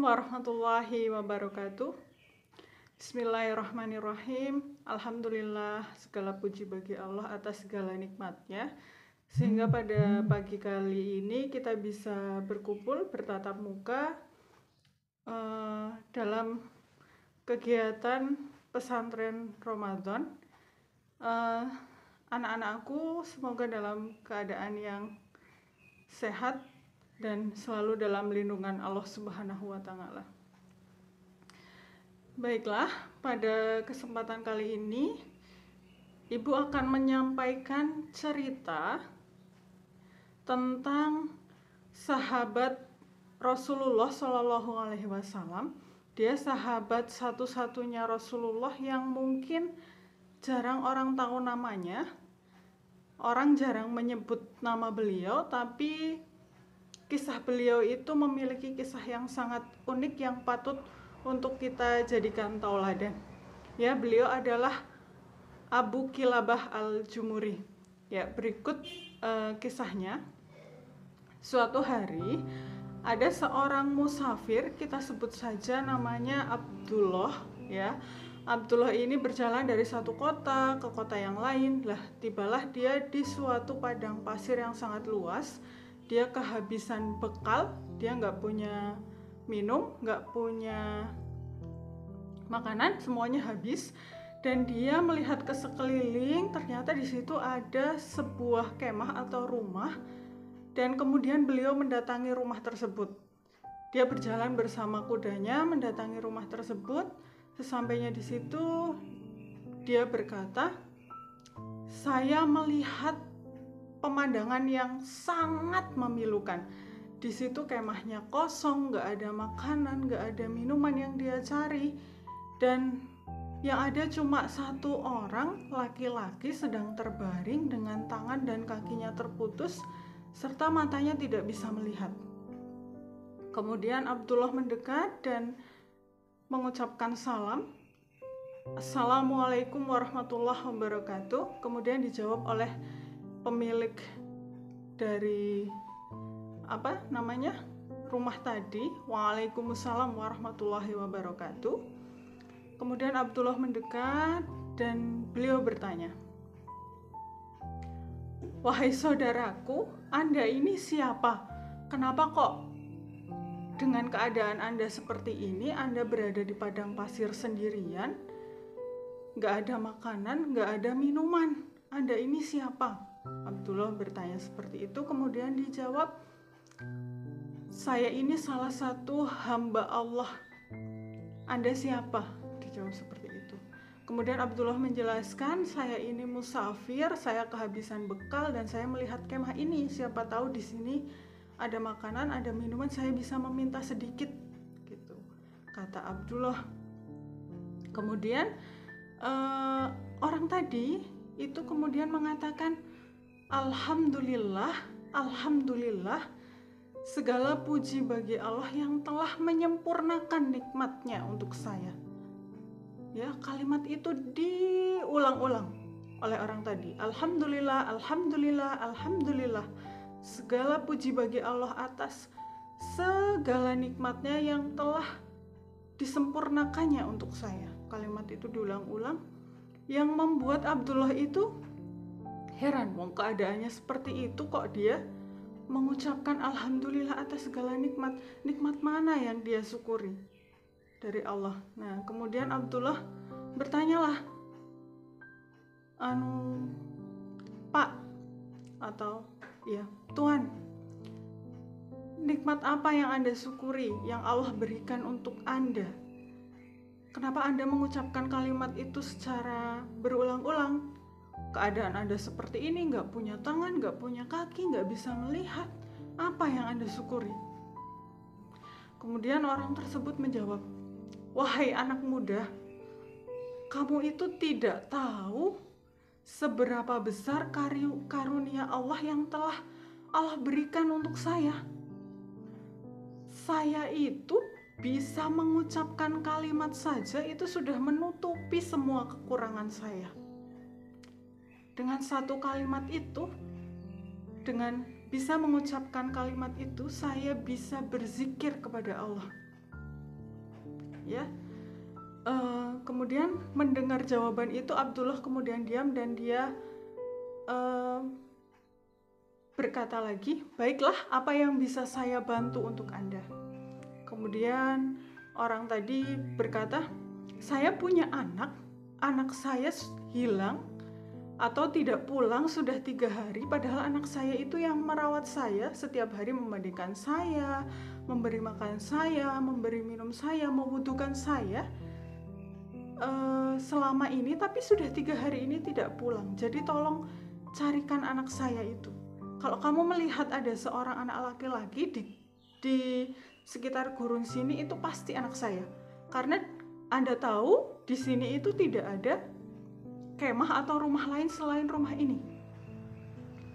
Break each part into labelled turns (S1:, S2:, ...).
S1: warahmatullahi wabarakatuh. Bismillahirrahmanirrahim. Alhamdulillah, segala puji bagi Allah atas segala nikmatnya, sehingga pada pagi kali ini kita bisa berkumpul bertatap muka dalam kegiatan pesantren Ramadan. Anak-anakku semoga dalam keadaan yang sehat dan selalu dalam lindungan Allah Subhanahu wa Ta'ala. Baiklah, pada kesempatan kali ini Ibu akan menyampaikan cerita tentang sahabat Rasulullah Shallallahu Alaihi Wasallam. Dia sahabat satu-satunya Rasulullah yang mungkin jarang orang tahu namanya. Orang jarang menyebut nama beliau, tapi kisah beliau itu memiliki kisah yang sangat unik yang patut untuk kita jadikan tauladan. Ya, beliau adalah Abu Kilabah al-Jumuri. Ya, berikut kisahnya. Suatu hari ada seorang musafir, kita sebut saja namanya Abdullah, ya. Abdullah ini berjalan dari satu kota ke kota yang lain. Tibalah dia di suatu padang pasir yang sangat luas. Dia kehabisan bekal, dia nggak punya minum, nggak punya makanan, semuanya habis. Dan dia melihat ke sekeliling, ternyata di situ ada sebuah kemah atau rumah. Dan kemudian beliau mendatangi rumah tersebut. Dia berjalan bersama kudanya mendatangi rumah tersebut. Sesampainya di situ, dia berkata, "Saya melihat pemandangan yang sangat memilukan. Di situ kemahnya kosong, nggak ada makanan, nggak ada minuman yang dia cari, dan yang ada cuma satu orang laki-laki sedang terbaring dengan tangan dan kakinya terputus serta matanya tidak bisa melihat." Kemudian Abdullah mendekat dan mengucapkan salam, "Assalamualaikum warahmatullahi wabarakatuh." Kemudian dijawab oleh pemilik dari rumah tadi, "Waalaikumsalam warahmatullahi wabarakatuh." Kemudian Abdullah mendekat dan beliau bertanya, "Wahai saudaraku, Anda ini siapa? Kenapa kok dengan keadaan Anda seperti ini, Anda berada di padang pasir sendirian, gak ada makanan, gak ada minuman. Anda ini siapa?" Abdullah bertanya seperti itu, kemudian dijawab, "Saya ini salah satu hamba Allah." "Anda siapa?" Dijawab seperti itu. Kemudian Abdullah menjelaskan, "Saya ini musafir, saya kehabisan bekal dan saya melihat kemah ini. Siapa tahu di sini ada makanan, ada minuman, saya bisa meminta sedikit." Gitu, kata Abdullah. Kemudian orang tadi itu kemudian mengatakan, "Alhamdulillah, alhamdulillah, segala puji bagi Allah yang telah menyempurnakan nikmatnya untuk saya." Ya, kalimat itu diulang-ulang oleh orang tadi. Alhamdulillah, alhamdulillah, alhamdulillah. Segala puji bagi Allah atas segala nikmatnya yang telah disempurnakannya untuk saya. Kalimat itu diulang-ulang yang membuat Abdullah itu heran. Wong keadaannya seperti itu kok dia mengucapkan alhamdulillah atas segala nikmat. Nikmat mana yang dia syukuri dari Allah? Nah, kemudian Abdullah bertanyalah, "Pak," atau ya, "Tuan, nikmat apa yang Anda syukuri, yang Allah berikan untuk Anda? Kenapa Anda mengucapkan kalimat itu secara berulang-ulang? Keadaan Anda seperti ini, gak punya tangan, gak punya kaki, gak bisa melihat. Apa yang Anda syukuri?" Kemudian orang tersebut menjawab, "Wahai anak muda, kamu itu tidak tahu seberapa besar karunia Allah yang telah Allah berikan untuk saya. Saya itu bisa mengucapkan kalimat saja itu sudah menutupi semua kekurangan saya. Dengan satu kalimat itu, dengan bisa mengucapkan kalimat itu, saya bisa berzikir kepada Allah. ya. Kemudian mendengar jawaban itu, Abdullah kemudian diam dan dia berkata lagi, baiklah, apa yang bisa saya bantu untuk Anda? Kemudian orang tadi berkata, saya punya anak saya hilang atau tidak pulang sudah 3 hari, padahal anak saya itu yang merawat saya, setiap hari memandikan saya, memberi makan saya, memberi minum saya, mewudukan saya selama ini, tapi sudah 3 hari ini tidak pulang. Jadi tolong carikan anak saya itu. Kalau kamu melihat ada seorang anak laki-laki di sekitar gurun sini, itu pasti anak saya. Karena Anda tahu di sini itu tidak ada kemah atau rumah lain selain rumah ini.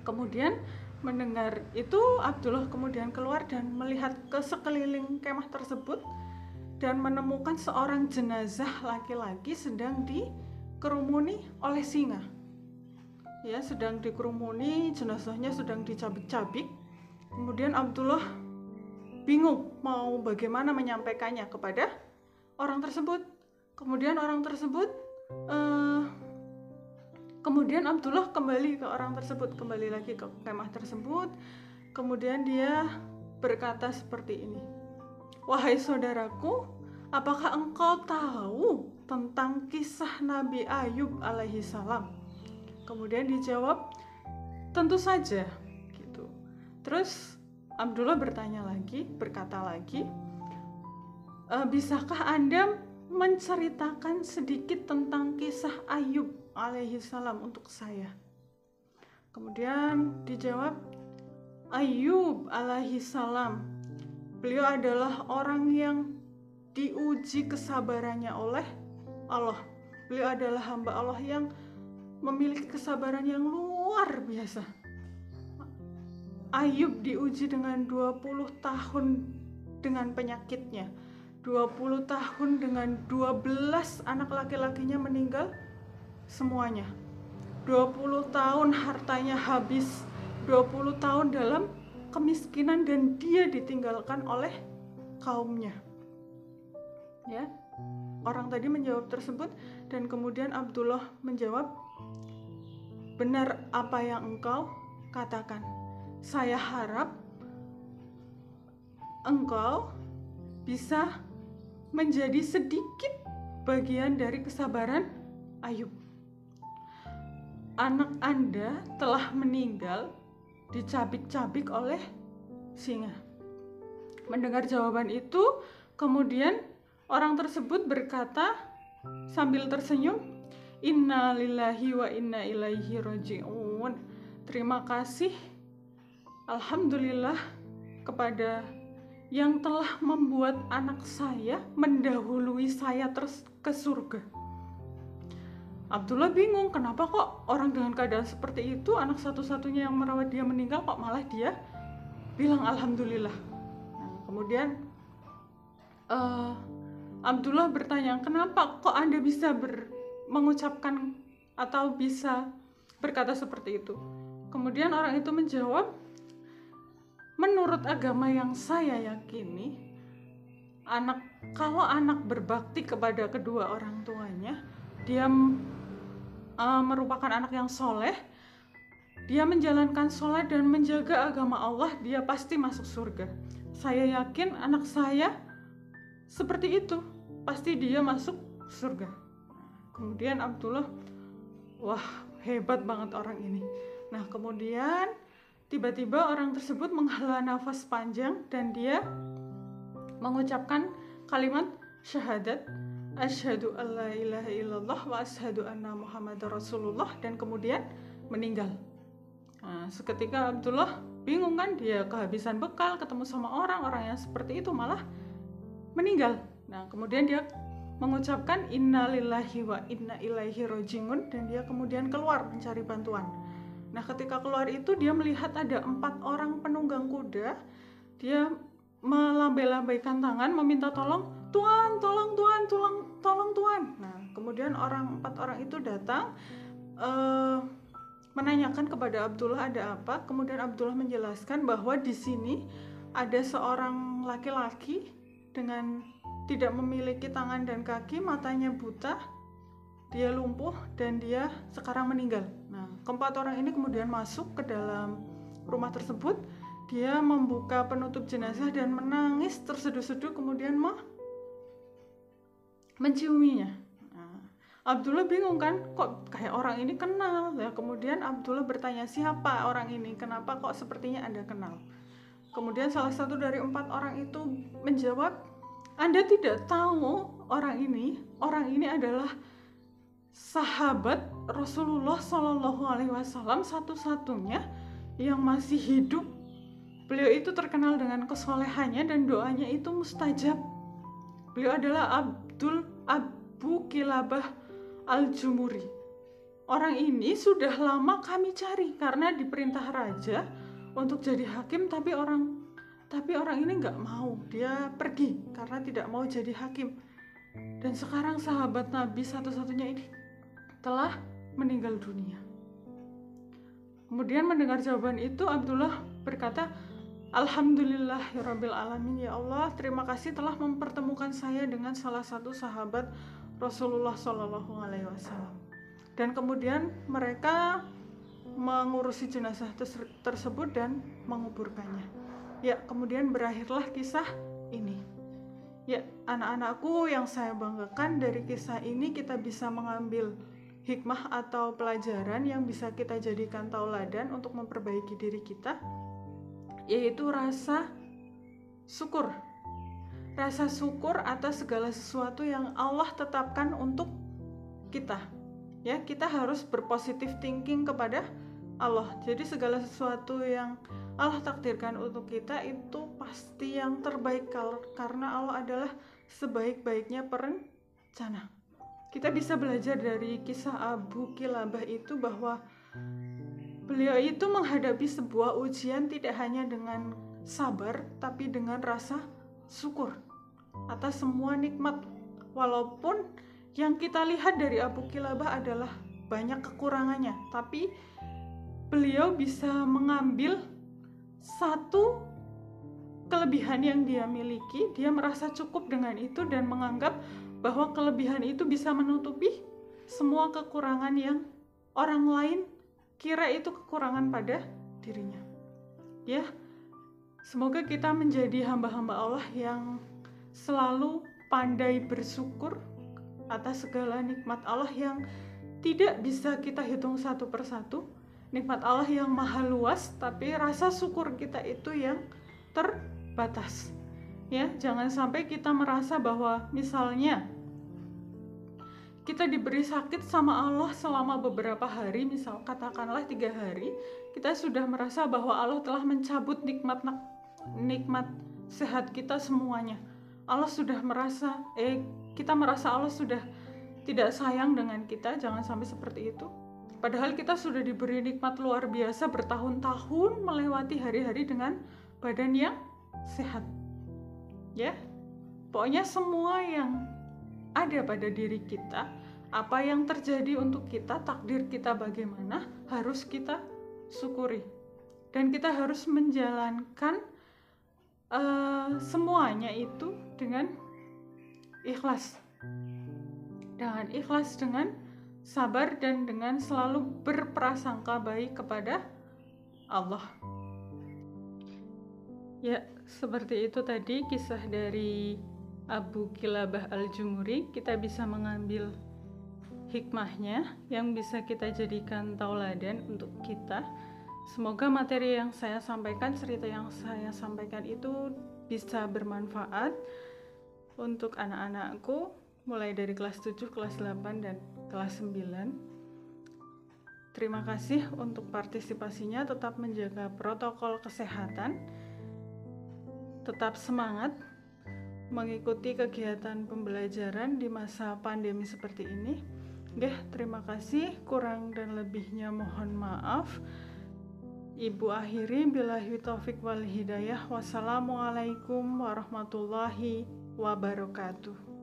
S1: Kemudian mendengar itu, Abdullah kemudian keluar dan melihat ke sekeliling kemah tersebut dan menemukan seorang jenazah laki-laki sedang dikerumuni oleh singa. Ya, sedang dikerumuni, jenazahnya sedang dicabik-cabik. Kemudian Abdullah bingung mau bagaimana menyampaikannya kepada orang tersebut. Kemudian Abdullah kembali ke orang tersebut, kembali lagi ke kemah tersebut. Kemudian dia berkata seperti ini, wahai saudaraku, apakah engkau tahu tentang kisah Nabi Ayub alaihi salam? Kemudian dijawab, tentu saja, gitu. Terus Abdullah berkata lagi, bisakah Anda menceritakan sedikit tentang kisah Ayub alaihi salam untuk saya? Kemudian dijawab, Ayub alaihi salam, beliau adalah orang yang diuji kesabarannya oleh Allah. Beliau adalah hamba Allah yang memiliki kesabaran yang luar biasa. Ayub diuji dengan 20 tahun dengan penyakitnya, 20 tahun dengan 12 anak laki-lakinya meninggal semuanya, 20 tahun hartanya habis, 20 tahun dalam kemiskinan dan dia ditinggalkan oleh kaumnya. Ya, orang tadi menjawab tersebut dan kemudian Abdullah menjawab, benar apa yang engkau katakan. Saya harap engkau bisa menjadi sedikit bagian dari kesabaran Ayub. Anak Anda telah meninggal dicabik-cabik oleh singa. Mendengar jawaban itu, kemudian orang tersebut berkata sambil tersenyum, Inna lillahi wa inna ilaihi raji'un. Terima kasih, alhamdulillah, kepada yang telah membuat anak saya mendahului saya terus ke surga. Abdullah bingung, kenapa kok orang dengan keadaan seperti itu, anak satu-satunya yang merawat dia meninggal, kok malah dia bilang alhamdulillah. Nah, kemudian Abdullah bertanya, kenapa kok Anda bisa mengucapkan atau bisa berkata seperti itu? Kemudian orang itu menjawab, menurut agama yang saya yakini, kalau anak berbakti kepada kedua orang tuanya, dia merupakan anak yang soleh, dia menjalankan sholat dan menjaga agama Allah, dia pasti masuk surga. Saya yakin anak saya seperti itu, pasti dia masuk surga. Kemudian Abdullah, wah hebat banget orang ini. Nah kemudian tiba-tiba orang tersebut menghela nafas panjang dan dia mengucapkan kalimat syahadat, asyhadu alla ilaha illallah wa asyhadu anna muhammadar rasulullah, dan kemudian meninggal. Nah, seketika Abdullah bingung kan, dia kehabisan bekal, ketemu sama orang yang seperti itu malah meninggal. Nah kemudian dia mengucapkan inna lillahi wa inna ilaihi raji'un dan dia kemudian keluar mencari bantuan. Nah ketika keluar itu dia melihat ada 4 orang penunggang kuda. Dia melambai-lambaikan tangan meminta tolong, Tuan, tolong Tuan, tolong Tuan. Nah kemudian 4 orang itu datang menanyakan kepada Abdullah ada apa. Kemudian Abdullah menjelaskan bahwa di sini ada seorang laki-laki dengan tidak memiliki tangan dan kaki, matanya buta, dia lumpuh, dan dia sekarang meninggal. Nah, keempat orang ini kemudian masuk ke dalam rumah tersebut. Dia membuka penutup jenazah dan menangis terseduh-seduh, kemudian menciuminya. Nah, Abdullah bingung kan, kok kayak orang ini kenal ya. Kemudian Abdullah bertanya, siapa orang ini, kenapa kok sepertinya Anda kenal? Kemudian salah satu dari 4 orang itu menjawab, Anda tidak tahu orang ini adalah sahabat Rasulullah SAW, satu-satunya yang masih hidup. Beliau itu terkenal dengan kesolehannya dan doanya itu mustajab. Beliau adalah Abu Kilabah Al-Jumuri. Orang ini sudah lama kami cari karena diperintah raja untuk jadi hakim, tapi orang ini nggak mau. Dia pergi karena tidak mau jadi hakim. Dan sekarang sahabat Nabi satu-satunya ini telah meninggal dunia. Kemudian mendengar jawaban itu, Abdullah berkata, Alhamdulillahirabbil alamin, ya Allah, terima kasih telah mempertemukan saya dengan salah satu sahabat Rasulullah SAW. Dan kemudian mereka mengurusi jenazah tersebut dan menguburkannya. Ya, kemudian berakhirlah kisah ini. Ya, anak-anakku yang saya banggakan, dari kisah ini kita bisa mengambil hikmah atau pelajaran yang bisa kita jadikan tauladan untuk memperbaiki diri kita, yaitu rasa syukur. Rasa syukur atas segala sesuatu yang Allah tetapkan untuk kita. Ya, kita harus berpositif thinking kepada Allah. Jadi segala sesuatu yang Allah takdirkan untuk kita itu pasti yang terbaik, karena Allah adalah sebaik-baiknya perencana. Kita bisa belajar dari kisah Abu Kilabah itu bahwa beliau itu menghadapi sebuah ujian tidak hanya dengan sabar, tapi dengan rasa syukur atas semua nikmat. Walaupun yang kita lihat dari Abu Kilabah adalah banyak kekurangannya, tapi beliau bisa mengambil satu kelebihan yang dia miliki. Dia merasa cukup dengan itu dan menganggap bahwa kelebihan itu bisa menutupi semua kekurangan yang orang lain kira itu kekurangan pada dirinya. Ya, semoga kita menjadi hamba-hamba Allah yang selalu pandai bersyukur atas segala nikmat Allah yang tidak bisa kita hitung satu persatu. Nikmat Allah yang maha luas, tapi rasa syukur kita itu yang terbatas. Ya, jangan sampai kita merasa bahwa misalnya kita diberi sakit sama Allah selama beberapa hari, misal katakanlah 3 hari, kita sudah merasa bahwa Allah telah mencabut nikmat sehat kita semuanya. Kita merasa Allah sudah tidak sayang dengan kita. Jangan sampai seperti itu. Padahal kita sudah diberi nikmat luar biasa, bertahun-tahun melewati hari-hari dengan badan yang sehat. Ya, pokoknya semua yang ada pada diri kita, apa yang terjadi untuk kita, takdir kita bagaimana, harus kita syukuri. Dan kita harus menjalankan semuanya itu dengan ikhlas. Dengan ikhlas, dengan sabar, dan dengan selalu berprasangka baik kepada Allah. Ya, seperti itu tadi kisah dari Abu Kilabah Al-Jumuri. Kita bisa mengambil hikmahnya yang bisa kita jadikan tauladan untuk kita. Semoga materi yang saya sampaikan, cerita yang saya sampaikan itu bisa bermanfaat untuk anak-anakku mulai dari kelas 7, kelas 8, dan kelas 9. Terima kasih untuk partisipasinya. Tetap menjaga protokol kesehatan, tetap semangat mengikuti kegiatan pembelajaran di masa pandemi seperti ini. Terima kasih. Kurang dan lebihnya mohon maaf. Ibu akhiri, billahi taufik wal hidayah. Wassalamualaikum warahmatullahi wabarakatuh.